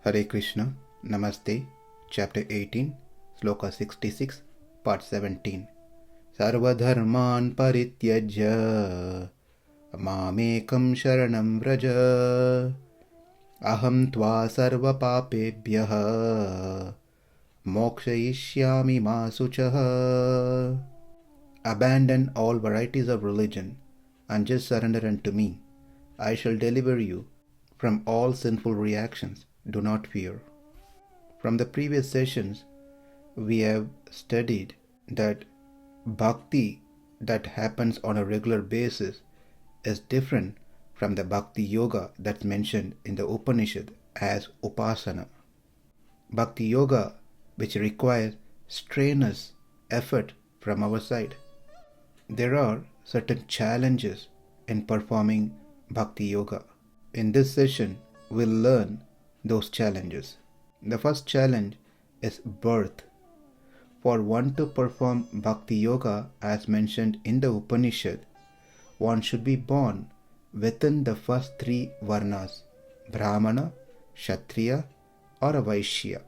Hare Krishna, Namaste, Chapter 18, Sloka 66, Part 17. Sarva-dharmān parityajya, mām ekaṁ śaraṇaṁ vraja, ahaṁ sarva-pāpebhyo, mokṣayiṣyāmi ma śucaḥ. Abandon all varieties of religion and just surrender unto me. I shall deliver you from all sinful reactions. Do not fear. From the previous sessions, we have studied that bhakti that happens on a regular basis is different from the bhakti yoga that's mentioned in the Upanishad as upasana. Bhakti yoga, which requires strenuous effort from our side. There are certain challenges in performing bhakti yoga. In this session, we'll learn those challenges. The first challenge is birth. For one to perform bhakti yoga as mentioned in the Upanishad, one should be born within the first three varnas, brahmana, kshatriya or a vaishya.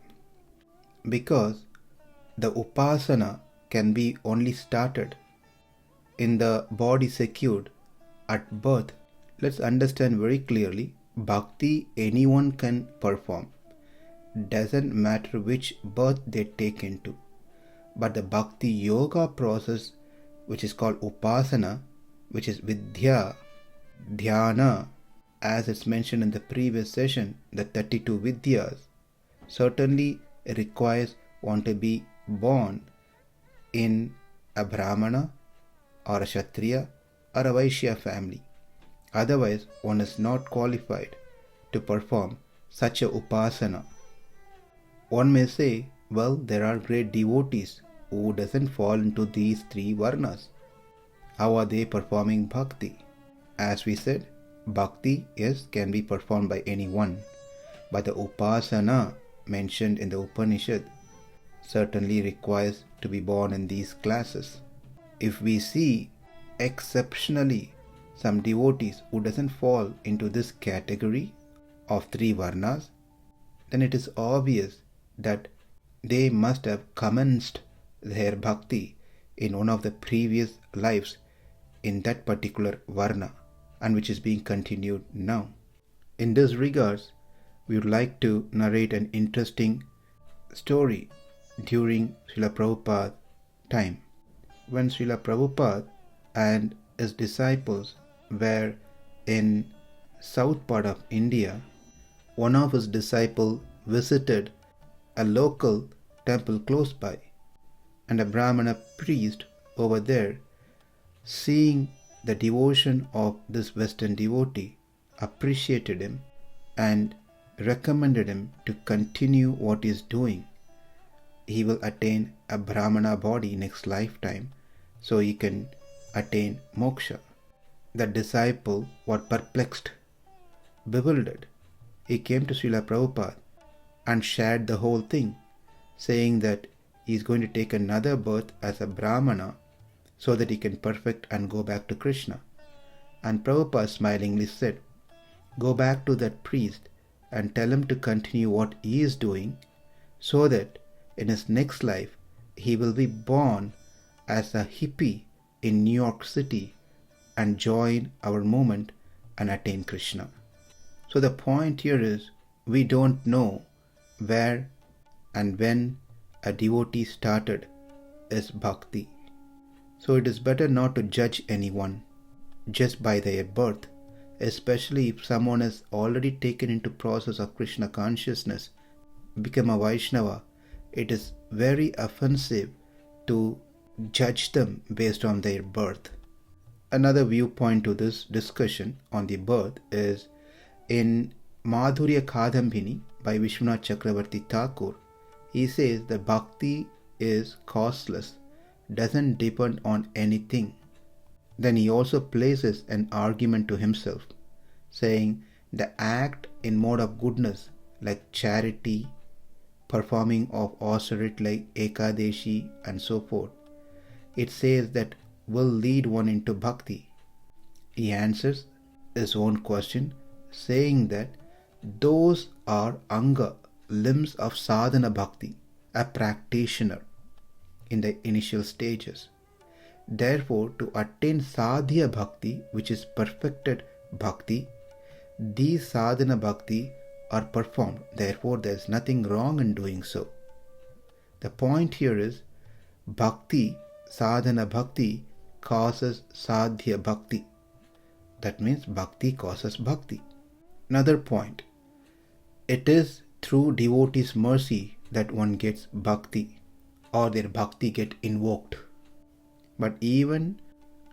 Because the upasana can be only started in the body secured at birth, let's understand very clearly, bhakti anyone can perform. Doesn't matter which birth they take into. But the bhakti yoga process, which is called upasana, which is vidya, dhyana, as it's mentioned in the previous session, the 32 vidyas, certainly requires one to be born in a brahmana or a kshatriya or a vaishya family. Otherwise, one is not qualified to perform such a upasana. One may say, well, there are great devotees who doesn't fall into these three varnas. How are they performing bhakti? As we said, bhakti can be performed by anyone. But the upasana mentioned in the Upanishad certainly requires to be born in these classes. If we see exceptionally some devotees who doesn't fall into this category of three varnas, then it is obvious that they must have commenced their bhakti in one of the previous lives in that particular varna and which is being continued now. In this regards, we would like to narrate an interesting story during Srila Prabhupada's time. When Srila Prabhupada and his disciples were in south part of India, one of his disciples visited a local temple close by, and a Brahmana priest over there, seeing the devotion of this Western devotee, appreciated him and recommended him to continue what he is doing. He will attain a Brahmana body next lifetime, so he can attain moksha. The disciple was perplexed, bewildered. He came to Srila Prabhupada and shared the whole thing, saying that he is going to take another birth as a Brahmana so that he can perfect and go back to Krishna. And Prabhupada smilingly said, go back to that priest and tell him to continue what he is doing so that in his next life he will be born as a hippie in New York City and join our movement and attain Krishna. So the point here is, we don't know where and when a devotee started his bhakti. So it is better not to judge anyone just by their birth, especially if someone has already taken into process of Krishna consciousness, become a Vaishnava. It is very offensive to judge them based on their birth. Another viewpoint to this discussion on the birth is in Madhurya Kadambini by Vishwanath Chakravarti Thakur. He says that bhakti is causeless, doesn't depend on anything. Then he also places an argument to himself, saying the act in mode of goodness like charity, performing of austerity like Ekadeshi and so forth, it says that will lead one into bhakti. He answers his own question saying that those are anga, limbs of sadhana bhakti, a practitioner in the initial stages. Therefore, to attain sadhya bhakti, which is perfected bhakti, these sadhana bhakti are performed. Therefore, there is nothing wrong in doing so. The point here is bhakti, sadhana bhakti causes sadhya bhakti. That means bhakti causes bhakti. Another point, it is through devotees' mercy that one gets bhakti, or their bhakti get invoked. But even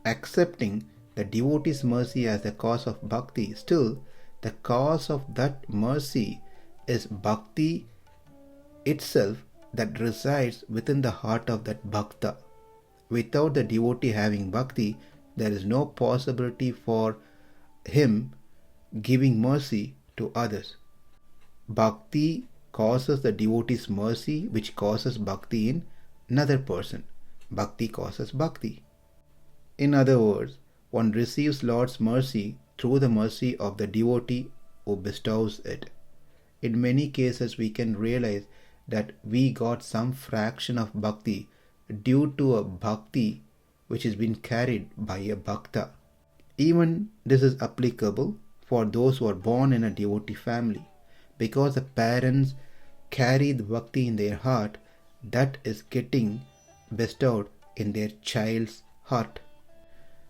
accepting the devotee's mercy as the cause of bhakti, still the cause of that mercy is bhakti itself that resides within the heart of that bhakta. Without the devotee having bhakti, there is no possibility for him giving mercy to others. Bhakti causes the devotee's mercy, which causes bhakti in another person. Bhakti causes bhakti. In other words, one receives Lord's mercy through the mercy of the devotee who bestows it. In many cases, we can realize that we got some fraction of bhakti due to a bhakti which has been carried by a bhakta. Even this is applicable for those who are born in a devotee family, because the parents carry the bhakti in their heart that is getting bestowed in their child's heart.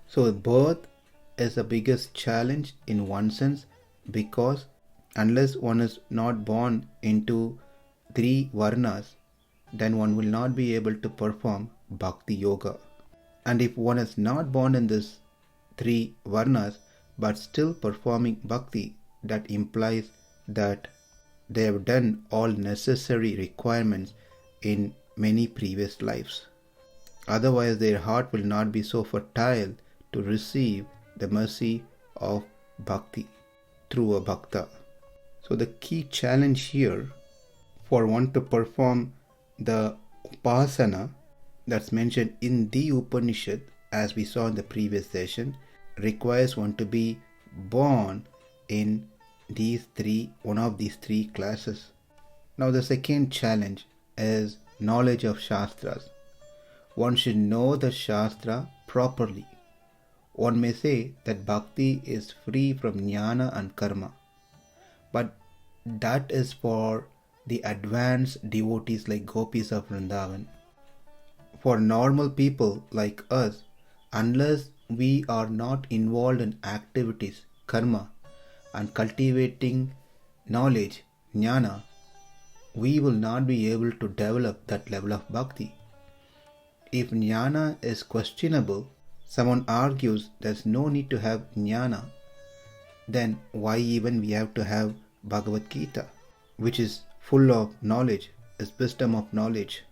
So birth is the biggest challenge in one sense, because unless one is not born into 3 varnas, then one will not be able to perform bhakti yoga. And if one is not born in this 3 varnas but still performing bhakti, that implies that they have done all necessary requirements in many previous lives. Otherwise, their heart will not be so fertile to receive the mercy of bhakti through a bhakta. So the key challenge here for one to perform the upasana that's mentioned in the Upanishad, as we saw in the previous session, requires one to be born in one of these 3 classes. Now the second challenge is knowledge of Shastras. One should know the Shastra properly. One may say that bhakti is free from jnana and karma, but that is for the advanced devotees like gopis of Vrindavan. For normal people like us, unless we are not involved in activities, karma, and cultivating knowledge, jnana, we will not be able to develop that level of bhakti. If jnana is questionable, someone argues there's no need to have jnana, then why even we have to have Bhagavad Gita, which is full of knowledge, is wisdom of knowledge?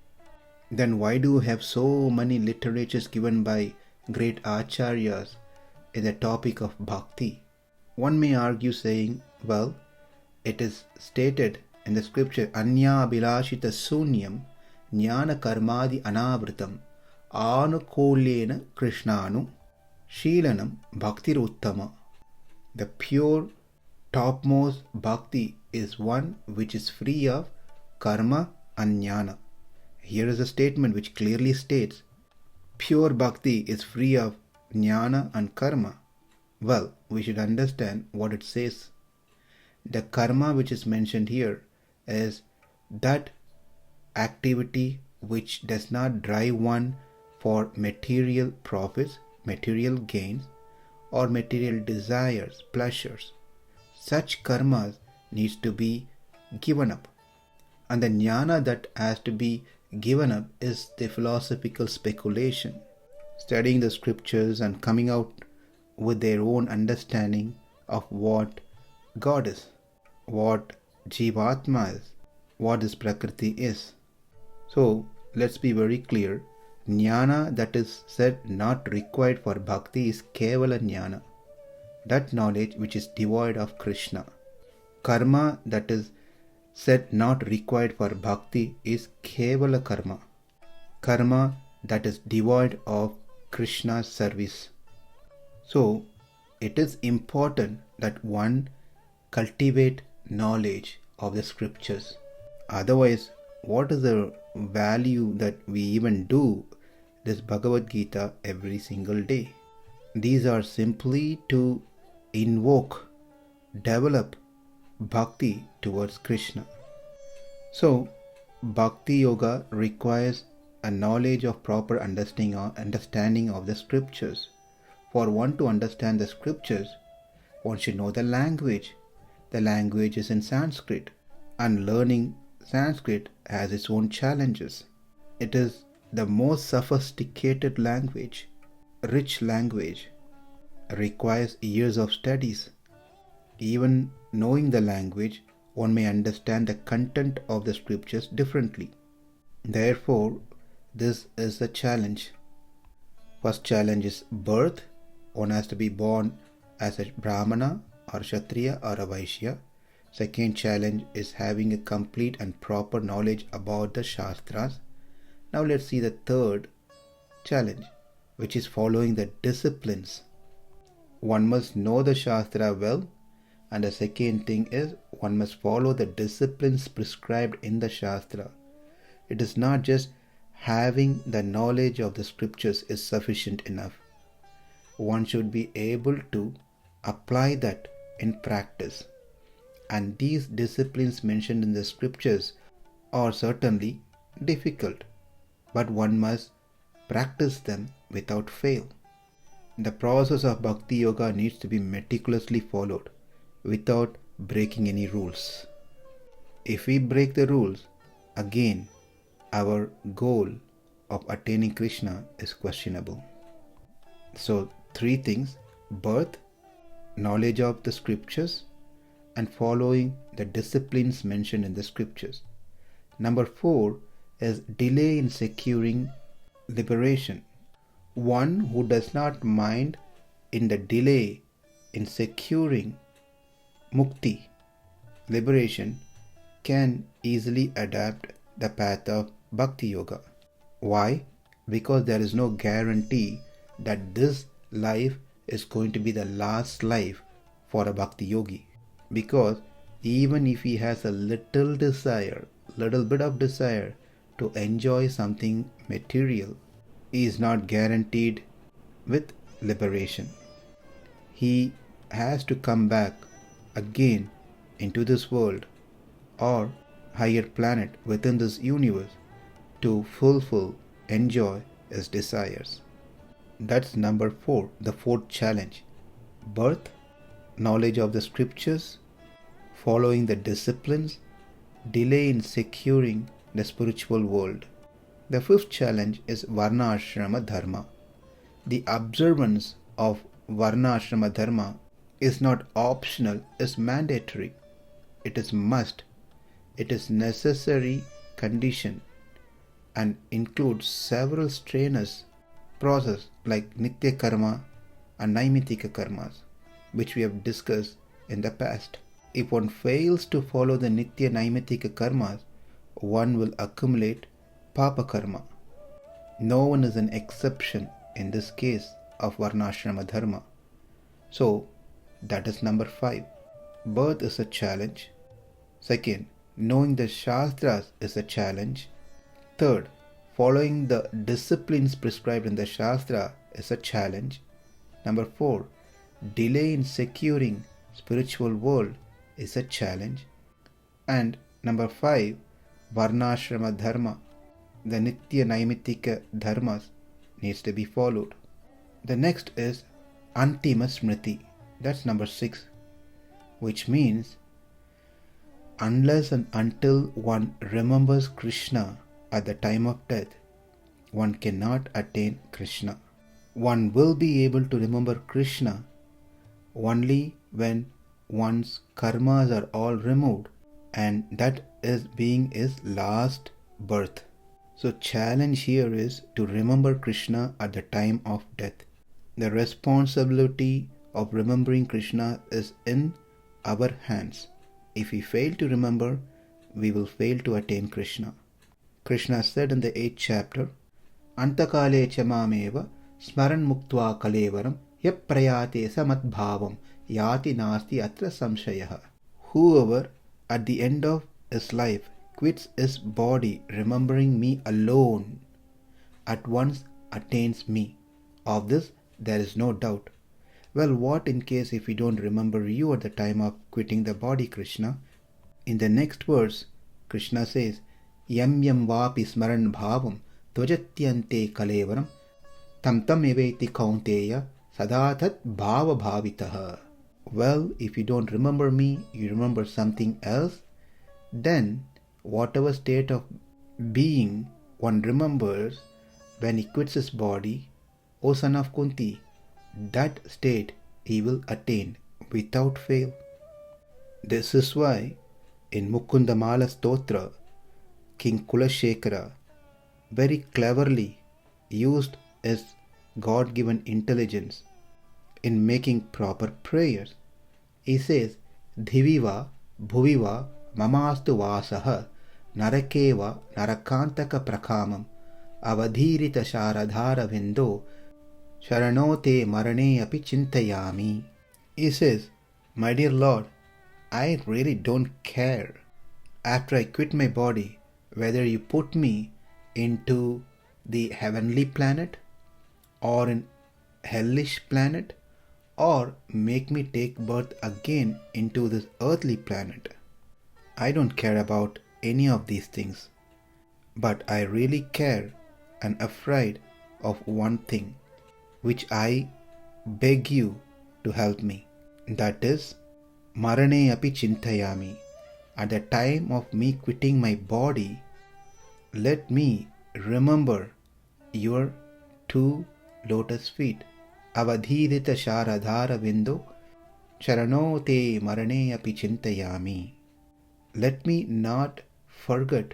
Then why do we have so many literatures given by great acharyas in the topic of bhakti? One may argue saying, well, it is stated in the scripture, Anya abhilashita sunyam jnana karmadi anavritam anukulyena krishnanu shilanam bhaktiruttama. The pure topmost bhakti is one which is free of karma and jnana. Here is a statement which clearly states pure bhakti is free of jnana and karma. Well, we should understand what it says. The karma which is mentioned here is that activity which does not drive one for material profits, material gains, or material desires, pleasures. Such karmas needs to be given up. And the jnana that has to be given up is the philosophical speculation, studying the scriptures and coming out with their own understanding of what God is, what Jivatma is, what this Prakriti is. So let's be very clear. Jnana that is said not required for bhakti is kevala jnana, that knowledge which is devoid of Krishna. Karma that is said not required for bhakti is kevala karma, karma that is devoid of Krishna's service. So it is important that one cultivate knowledge of the scriptures. Otherwise, what is the value that we even do this Bhagavad Gita every single day? These are simply to invoke, develop bhakti towards Krishna. So, Bhakti Yoga requires a knowledge of proper understanding of the scriptures. For one to understand the scriptures, one should know the language. The language is in Sanskrit, and learning Sanskrit has its own challenges. It is the most sophisticated language, rich language, requires years of studies. Even knowing the language, one may understand the content of the scriptures differently. Therefore, this is the challenge. First challenge is birth. One has to be born as a Brahmana or Kshatriya or a Vaishya. Second challenge is having a complete and proper knowledge about the Shastras. Now let's see the third challenge, which is following the disciplines. One must know the Shastra well, and the second thing is one must follow the disciplines prescribed in the Shastra. It is not just having the knowledge of the scriptures is sufficient enough. One should be able to apply that in practice. And these disciplines mentioned in the scriptures are certainly difficult, but one must practice them without fail. The process of Bhakti Yoga needs to be meticulously followed without breaking any rules. If we break the rules, again, our goal of attaining Krishna is questionable. So, three things: birth, knowledge of the scriptures, and following the disciplines mentioned in the scriptures. Number 4 is delay in securing liberation. One who does not mind in the delay in securing mukti, liberation, can easily adapt the path of Bhakti Yoga. Why? Because there is no guarantee that this life is going to be the last life for a Bhakti Yogi. Because even if he has a little bit of desire to enjoy something material, he is not guaranteed with liberation. He has to come back again into this world or higher planet within this universe to fulfill, enjoy his desires. That's number 4, the fourth challenge. Birth, knowledge of the scriptures, following the disciplines, delay in securing the spiritual world. The fifth challenge is varna ashrama dharma. The observance of varna ashrama dharma is not optional, is mandatory. It is must. It is necessary condition and includes several strenuous processes like nitya karma and naimitika karmas, which we have discussed in the past. If one fails to follow the nitya naimitika karmas, one will accumulate papa karma. No one is an exception in this case of varnashrama dharma. So, that is number 5. Birth is a challenge. Second, knowing the Shastras is a challenge. Third, following the disciplines prescribed in the Shastra is a challenge. Number 4, delay in securing spiritual world is a challenge. And number 5, varnashrama dharma, the nitya naimitika dharmas, needs to be followed. The next is antima smriti. That's number 6, which means unless and until one remembers Krishna at the time of death, one cannot attain Krishna. One will be able to remember Krishna only when one's karmas are all removed, and that is being his last birth. So challenge here is to remember Krishna at the time of death. The responsibility of remembering Krishna is in our hands. If we fail to remember, we will fail to attain Krishna. Krishna said in the 8th chapter, Antakale chamameva smaran muktva kalevaram yap prayate samadbhavam yati nasti atra samshayah. Whoever at the end of his life quits his body remembering me alone, at once attains me. Of this there is no doubt. Well, what in case if we don't remember you at the time of quitting the body, Krishna? In the next verse, Krishna says, Yam yam vapi smaran bhavam tvajatyante kalevaram tam tam eveti kaunteya sadatat bhava bhavitaha. Well, if you don't remember me, you remember something else, then whatever state of being one remembers when he quits his body, O son of Kunti, that state he will attain without fail. This is why in Mukundamala Stotra, King Kulashekara very cleverly used his God-given intelligence in making proper prayers. He says, Dhiviva bhuviva mamastu vasaha narakeva narakantaka prakamam avadhirita sharadhara vindo śaraṇote marane api chintayami. He says, my dear Lord, I really don't care after I quit my body whether you put me into the heavenly planet or in hellish planet or make me take birth again into this earthly planet. I don't care about any of these things, but I really care and afraid of one thing, which I beg you to help me. That is, marane api chintayami. At the time of me quitting my body, let me remember your 2 lotus feet. Avadhirita sharadhara vindo śaraṇote marane api chintayami. Let me not forget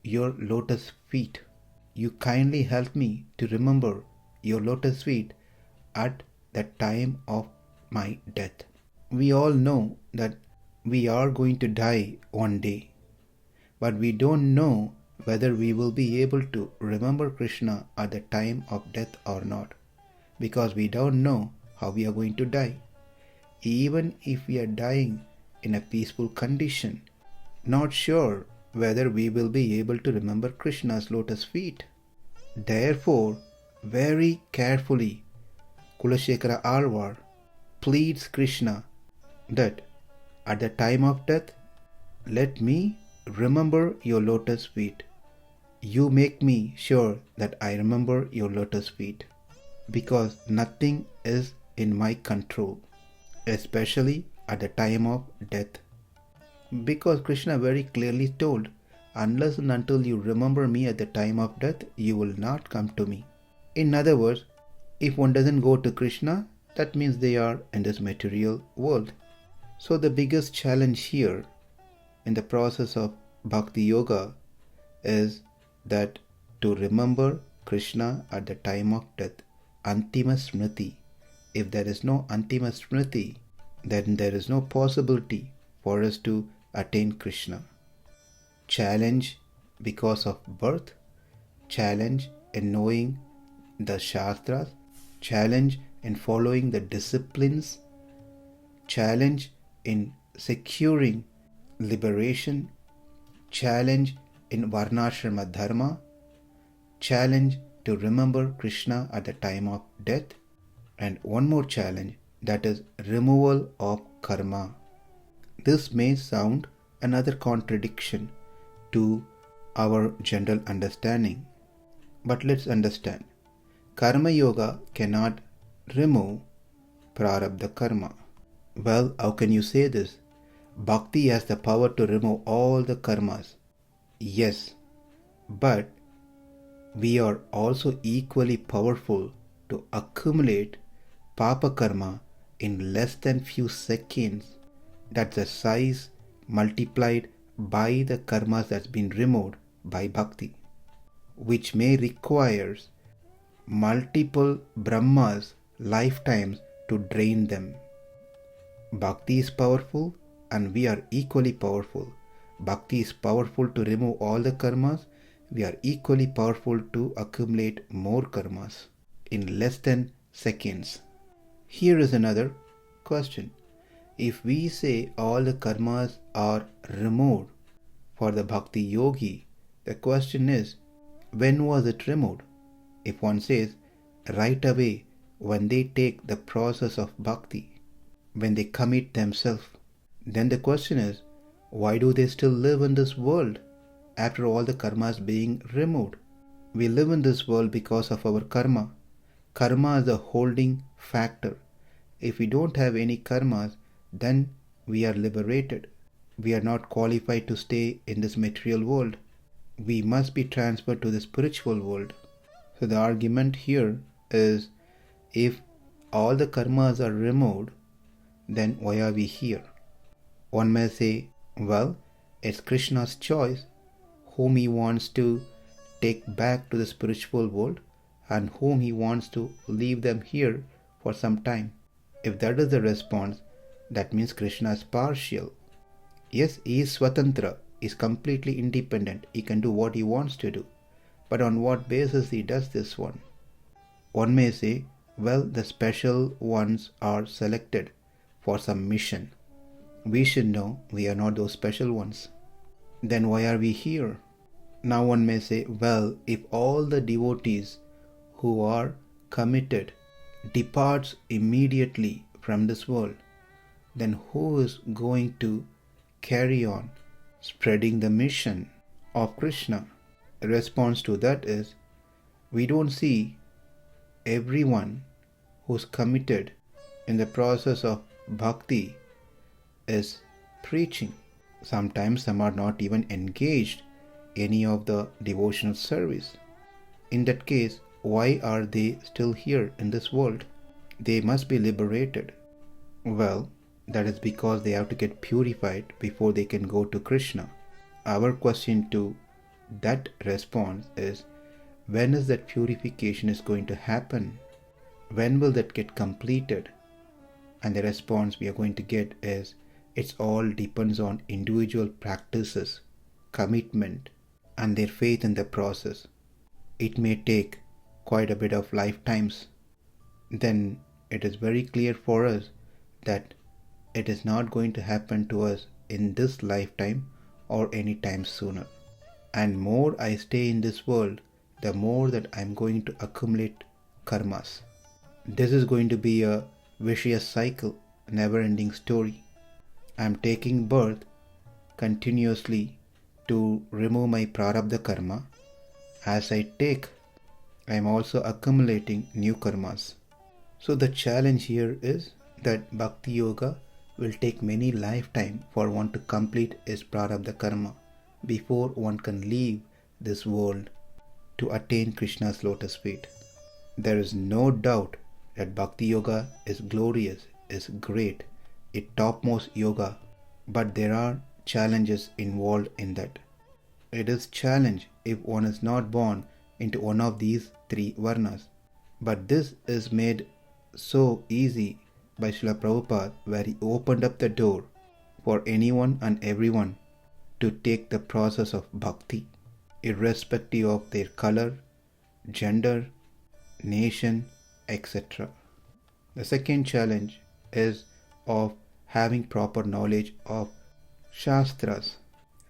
your lotus feet. You kindly help me to remember your lotus feet at the time of my death. We all know that we are going to die one day, but we don't know whether we will be able to remember Krishna at the time of death or not, because we don't know how we are going to die. Even if we are dying in a peaceful condition, not sure whether we will be able to remember Krishna's lotus feet. Therefore, very carefully, Kulashekara Alvar pleads Krishna that at the time of death, let me remember your lotus feet. You make me sure that I remember your lotus feet, because nothing is in my control, especially at the time of death. Because Krishna very clearly told, unless and until you remember me at the time of death, you will not come to me. In other words, if one doesn't go to Krishna, that means they are in this material world. So the biggest challenge here in the process of Bhakti Yoga is that to remember Krishna at the time of death, Antima Smriti. If there is no Antima Smriti, then there is no possibility for us to attain Krishna. Challenge because of birth, challenge in knowing the Shastras, challenge in following the disciplines, challenge in securing liberation, challenge in Varnashrama Dharma, challenge to remember Krishna at the time of death, and one more challenge, that is removal of karma. This may sound another contradiction to our general understanding, but let's understand. Karma Yoga cannot remove prarabdha karma. Well, how can you say this? Bhakti has the power to remove all the karmas. Yes, but we are also equally powerful to accumulate papa karma in less than few seconds. That's the size multiplied by the karmas that's been removed by bhakti, which may require multiple Brahmas lifetimes to drain them. Bhakti is powerful and we are equally powerful. Bhakti is powerful to remove all the karmas. We are equally powerful to accumulate more karmas in less than seconds. Here is another question. If we say all the karmas are removed, For the bhakti yogi, the question is, when was it removed? If one says, right away when they take the process of bhakti, when they commit themselves, then the question is, why do they still live in this world after all the karmas being removed? We live in this world because of our karma. Karma is a holding factor. If we don't have any karmas, then we are liberated. We are not qualified to stay in this material world. We must be transferred to the spiritual world. So the argument here is, if all the karmas are removed, then why are we here? One may say, well, it's Krishna's choice whom he wants to take back to the spiritual world and whom he wants to leave them here for some time. If that is the response, that means Krishna is partial. Yes, he is swatantra, he is completely independent, he can do what he wants to do. But on what basis he does this one? One may say, well, the special ones are selected for some mission. We should know we are not those special ones. Then why are we here? Now one may say, well, if all the devotees who are committed departs immediately from this world, then who is going to carry on spreading the mission of Krishna? The response to that is, we don't see everyone who's committed in the process of bhakti is preaching. Sometimes some are not even engaged any of the devotional service. In that case, why are they still here in this world? They must be liberated. Well, that is because they have to get purified before they can go to Krishna. Our question to that response is, when is that purification is going to happen? When will that get completed? And the response we are going to get is, it all depends on individual practices, commitment, and their faith in the process. It may take quite a bit of lifetimes. Then it is very clear for us that it is not going to happen to us in this lifetime or any time sooner. And more I stay in this world, the more that I am going to accumulate karmas. This is going to be a vicious cycle, never-ending story. I am taking birth continuously to remove my prarabdha karma. As I take, I am also accumulating new karmas. So the challenge here is that Bhakti Yoga will take many lifetimes for one to complete his prarabdha karma before one can leave this world to attain Krishna's lotus feet. There is no doubt that Bhakti Yoga is glorious, is great, a topmost yoga, but there are challenges involved in that. It is challenge if one is not born into one of these three varnas. But this is made so easy by Srila Prabhupada, where he opened up the door for anyone and everyone to take the process of bhakti, irrespective of their color, gender, nation, etc. The second challenge is of having proper knowledge of Shastras.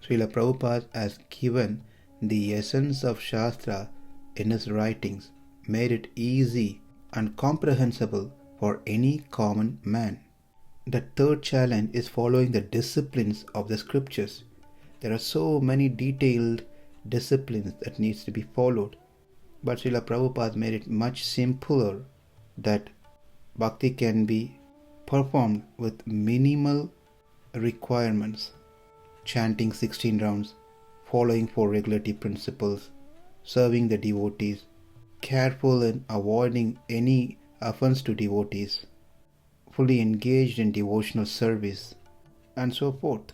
Srila Prabhupada has given the essence of Shastra in his writings, made it easy and comprehensible for any common man. The third challenge is following the disciplines of the scriptures. There are so many detailed disciplines that needs to be followed, but Srila Prabhupada made it much simpler that bhakti can be performed with minimal requirements. Chanting 16 rounds, following 4 regulative principles, serving the devotees, careful in avoiding any offense to devotees, fully engaged in devotional service, and so forth.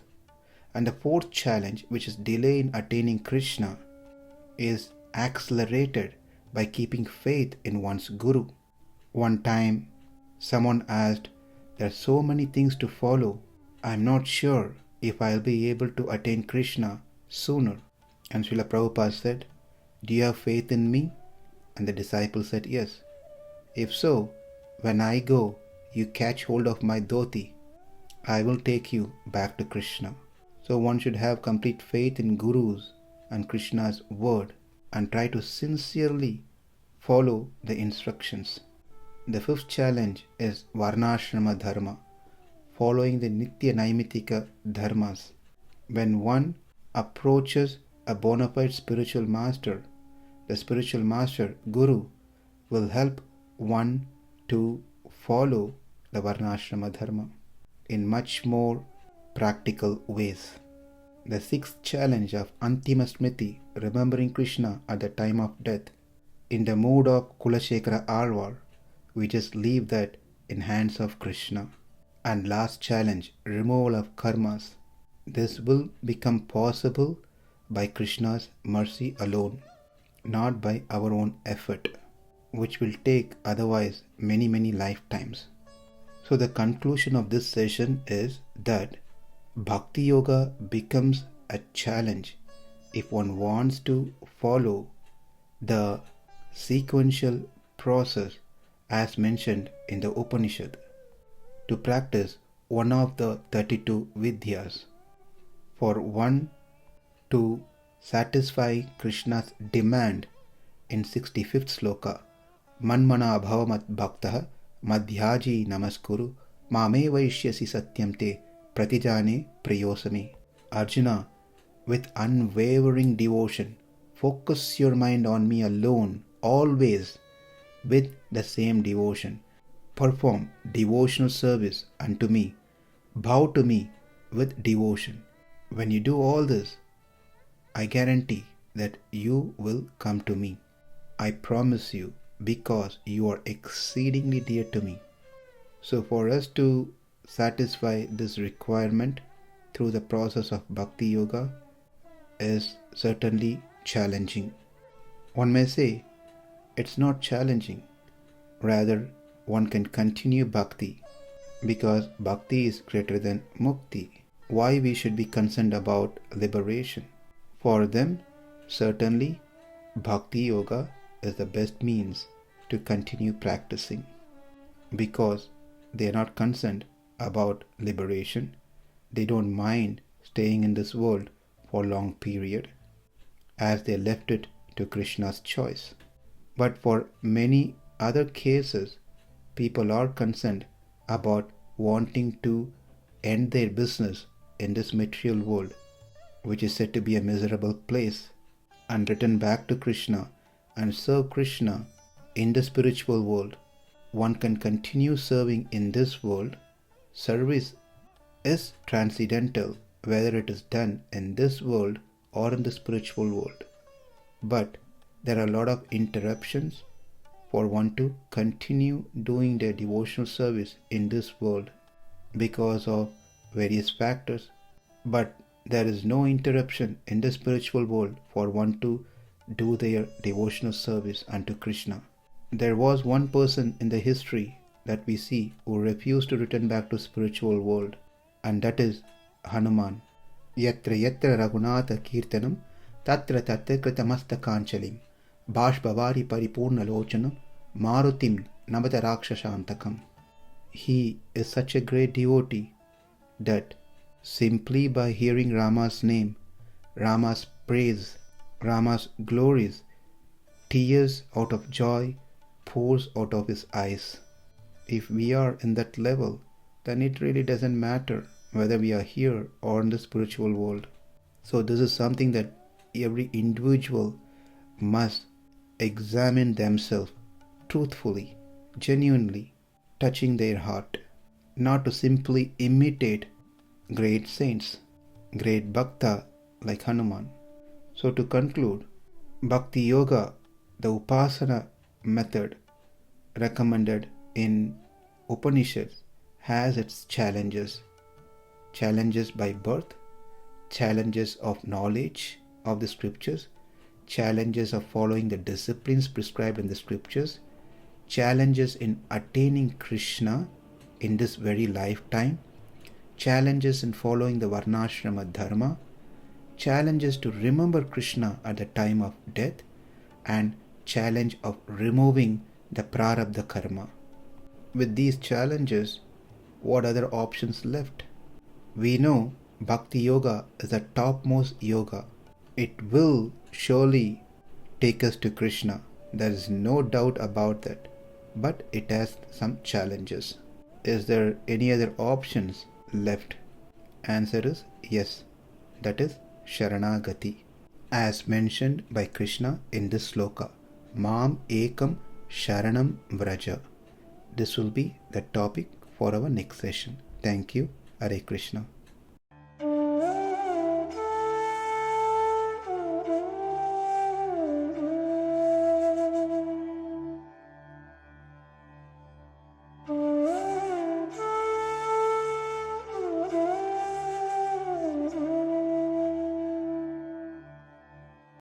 And the fourth challenge, which is delay in attaining Krishna, is accelerated by keeping faith in one's Guru. One time, someone asked, there are so many things to follow, I am not sure if I will be able to attain Krishna sooner. And Srila Prabhupada said, do you have faith in me? And the disciple said, yes. If so, when I go, you catch hold of my dhoti. I will take you back to Krishna. So one should have complete faith in Guru's and Krishna's word and try to sincerely follow the instructions. The fifth challenge is varnashrama dharma, following the nitya naimitika dharmas. When one approaches a bona fide spiritual master, the spiritual master, Guru, will help one to follow the varnashrama dharma in much more practical ways. The sixth challenge of Antima Smriti, remembering Krishna at the time of death. In the mood of Kulashekara Alvar, we just leave that in hands of Krishna. And last challenge, removal of karmas. This will become possible by Krishna's mercy alone, not by our own effort, which will take otherwise many lifetimes. So the conclusion of this session is that Bhakti Yoga becomes a challenge if one wants to follow the sequential process as mentioned in the Upanishad, to practice one of the 32 Vidyas, for one to satisfy Krishna's demand in 65th Sloka, Manmana bhavamat bhaktaha madhyaji namaskuru mame vaishyasi satyam te pratijane priyosami. Arjuna, with unwavering devotion, focus your mind on me alone, always with the same devotion. Perform devotional service unto me. Bow to me with devotion. When you do all this, I guarantee that you will come to me. I promise you, because you are exceedingly dear to me. So for us to satisfy this requirement through the process of Bhakti Yoga is certainly challenging. One may say it's not challenging. Rather, one can continue Bhakti because Bhakti is greater than Mukti. Why we should be concerned about liberation? For them, certainly, Bhakti Yoga is the best means to continue practicing because they are not concerned about liberation. They don't mind staying in this world for a long period as they left it to Krishna's choice. But for many other cases, people are concerned about wanting to end their business in this material world, which is said to be a miserable place, and return back to Krishna and serve Krishna in the spiritual world. One can continue serving in this world. Service is transcendental, whether it is done in this world or in the spiritual world. But there are a lot of interruptions for one to continue doing their devotional service in this world because of various factors. But there is no interruption in the spiritual world for one to do their devotional service unto Krishna. There was one person in the history that we see who refused to return back to spiritual world, and that is Hanuman. Yatra yatra raghunatha kirtanam tatra tatra kritamastakaanchalim bhashbavari paripurna lochanam marutim navata rakshashantakam. He is such a great devotee that simply by hearing Rama's name, Rama's praise, Rama's glories, tears out of joy pours out of his eyes. If we are in that level, then it really doesn't matter whether we are here or in the spiritual world. So this is something that every individual must examine themselves truthfully, genuinely, touching their heart, not to simply imitate great saints, great bhakta like Hanuman. So to conclude, Bhakti Yoga, the Upasana method recommended in Upanishads, has its challenges. Challenges by birth, challenges of knowledge of the scriptures, challenges of following the disciplines prescribed in the scriptures, challenges in attaining Krishna in this very lifetime, challenges in following the varnashrama dharma, challenges to remember Krishna at the time of death, and challenge of removing the prarabdha karma. With these challenges, what other options left? We know Bhakti Yoga is the topmost yoga. It will surely take us to Krishna. There is no doubt about that. But it has some challenges. Is there any other options left? Answer is yes. That is Sharanagati. As mentioned by Krishna in this sloka, Mam ekaṁ śaraṇaṁ vraja. This will be the topic for our next session. Thank you. Hare Krishna.